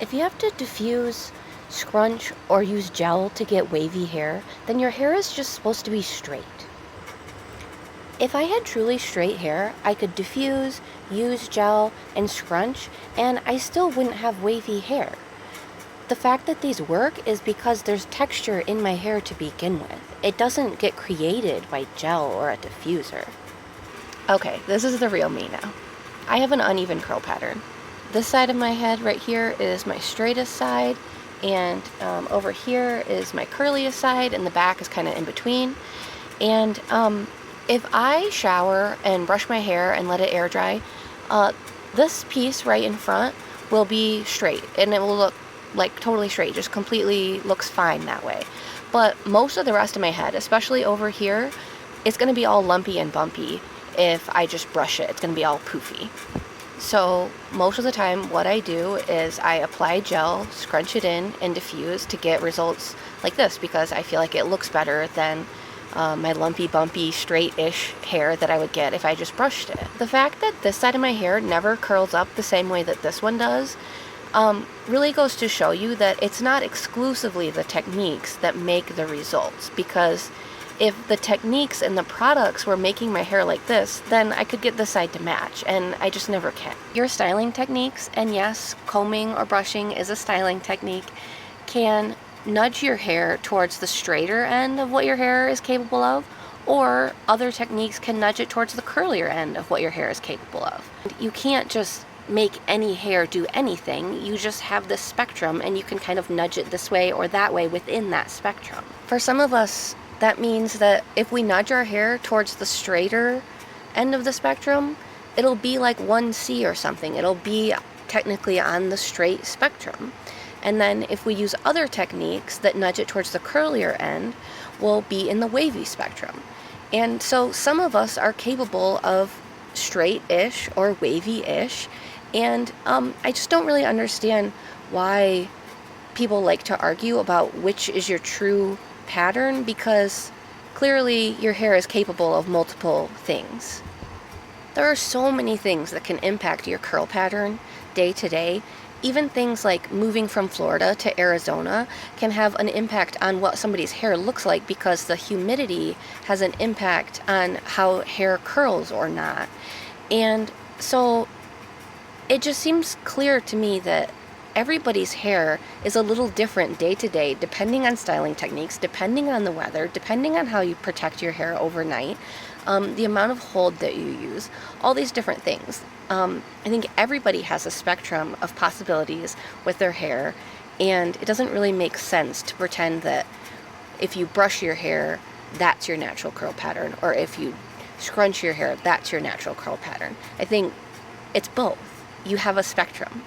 If you have to diffuse, scrunch, or use gel to get wavy hair, then your hair is just supposed to be straight. If I had truly straight hair, I could diffuse, use gel, and scrunch, and I still wouldn't have wavy hair. The fact that these work is because there's texture in my hair to begin with. It doesn't get created by gel or a diffuser. Okay, this is the real me now. I have an uneven curl pattern. This side of my head right here is my straightest side, and over here is my curliest side, and the back is kind of in between. And if I shower and brush my hair and let it air dry, this piece right in front will be straight, and it will look like totally straight, just completely looks fine that way. But most of the rest of my head, especially over here, it's going to be all lumpy and bumpy if I just brush it. It's going to be all poofy. So most of the time what I do is I apply gel, scrunch it in, and diffuse to get results like this, because I feel like it looks better than my lumpy, bumpy, straight-ish hair that I would get if I just brushed it. The fact that this side of my hair never curls up the same way that this one does really goes to show you that it's not exclusively the techniques that make the results, because if the techniques and the products were making my hair like this, then I could get this side to match, and I just never can. Your styling techniques, and yes, combing or brushing is a styling technique, can nudge your hair towards the straighter end of what your hair is capable of, or other techniques can nudge it towards the curlier end of what your hair is capable of. You can't just make any hair do anything. You just have this spectrum, and you can kind of nudge it this way or that way within that spectrum. For some of us, that means that if we nudge our hair towards the straighter end of the spectrum, it'll be like 1C or something. It'll be technically on the straight spectrum. And then if we use other techniques that nudge it towards the curlier end, we'll be in the wavy spectrum. And so some of us are capable of straight-ish or wavy-ish, and I just don't really understand why people like to argue about which is your true pattern, because clearly your hair is capable of multiple things. There are so many things that can impact your curl pattern day to day. Even things like moving from Florida to Arizona can have an impact on what somebody's hair looks like, because the humidity has an impact on how hair curls or not. And so it just seems clear to me that everybody's hair is a little different day to day, depending on styling techniques, depending on the weather, depending on how you protect your hair overnight, the amount of hold that you use, all these different things. I think everybody has a spectrum of possibilities with their hair, and it doesn't really make sense to pretend that if you brush your hair, that's your natural curl pattern, or if you scrunch your hair, that's your natural curl pattern. I think it's both. You have a spectrum.